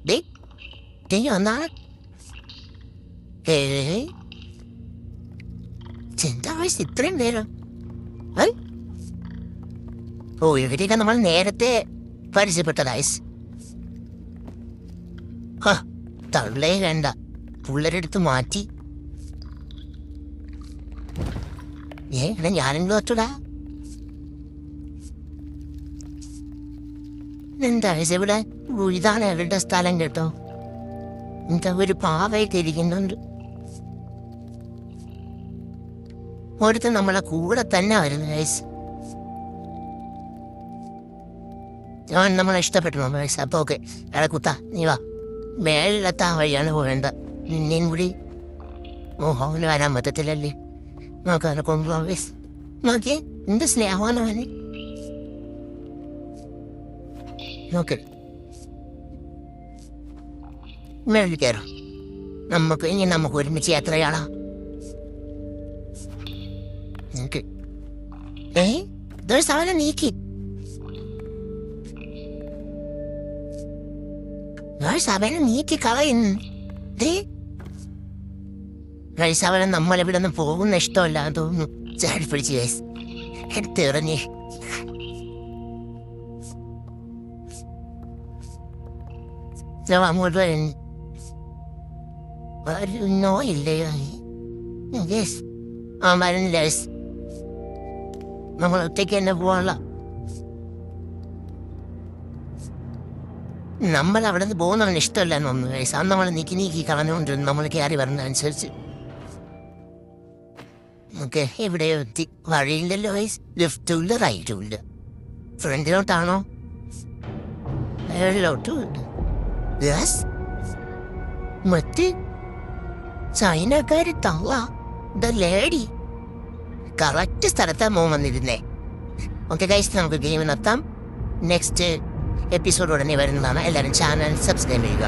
Day day ഒന്നാണ് എന്താ വയസ്സ് ഇത്രയും നേരം? ഓ ഇവരെയൊക്കെ നമ്മൾ നേരത്തെ പരിചയപ്പെട്ടതായിസ്. തള്ളേ വേണ്ട, പിള്ളേരെടുത്ത് മാറ്റി. എടാ ഞാനെങ്കിലും ഒറ്റടാ. എന്താ ഇവിടെ? ഇതാണ് അവരുടെ സ്ഥലം കേട്ടോ. എന്താ ഒരു പാവായിട്ട് ഇരിക്കുന്നുണ്ട്. ഒരുത്തൻ നമ്മളെ കൂടെ തന്നെ വരുന്നു ഗൈസ്. അവൻ നമ്മളെ ഇഷ്ടപ്പെട്ടു ഗൈസ്. അപ്പൊ ഓക്കെ എടാ കുത്ത നീ വാ. മേളിലെത്താൻ വഴിയാണ് പോകേണ്ട. നിന്നേം കൂടി അവന് വരാൻ പറ്റത്തില്ലല്ലേ. നോക്കാനെ കൊണ്ടുപോകാം ഗൈസ്. നോക്കിയേ എന്ത് സ്നേഹമാണ് അവന്. നോക്ക് മേളിൽ കയറും. നമുക്ക് ഒരുമിച്ച് യാത്രയാളാ. ഇതൊരു സാധനം നീക്കി. സാധനം നീക്കി കളയുന്നു. സാധനം നമ്മളിവിടെ നിന്ന് പോകുന്ന ഇഷ്ടമല്ല തോന്നുന്നു. ചാടി പിടിച്ച് ഗൈസ് എടുത്തിറങ്ങി. അങ്ങോട്ട് വരുന്നോ ഇല്ലേ? വരുന്നില്ല ഗൈസ്. നമ്മൾ ഒറ്റയ്ക്ക് തന്നെ പോവാനുള്ള. നമ്മൾ അവിടെ നിന്ന് പോകുന്നവന് ഇഷ്ടമല്ല എന്നൊന്നു ഗൈസ്. അന്ന് നമ്മൾ നീക്കി കളഞ്ഞുകൊണ്ടിരുന്നു നമ്മൾ കയറി വരുന്നതനുസരിച്ച്. ഓക്കെ എവിടെയോ എത്തി. വഴിയില്ലല്ലോ ഗൈസ്. ലെഫ്റ്റും ഇല്ല റൈറ്റും ഇല്ല. ഫ്രണ്ടിലോട്ടാണോ മേളിലോട്ടും ഇല്ല. യെസ് മറ്റ് ചൈനക്കാരി തള്ള ദ ലേഡി കറക്റ്റ് സ്ഥലത്താണ് മോൻ വന്നിരുന്നേ. ഓക്കെ ഗൈസ് നമുക്ക് ഗെയിം നിർത്താം. നെക്സ്റ്റ് എപ്പിസോഡ് ഉടനെ വരുന്നതാണ്. എല്ലാവരും ചാനൽ സബ്സ്ക്രൈബ് ചെയ്യുക.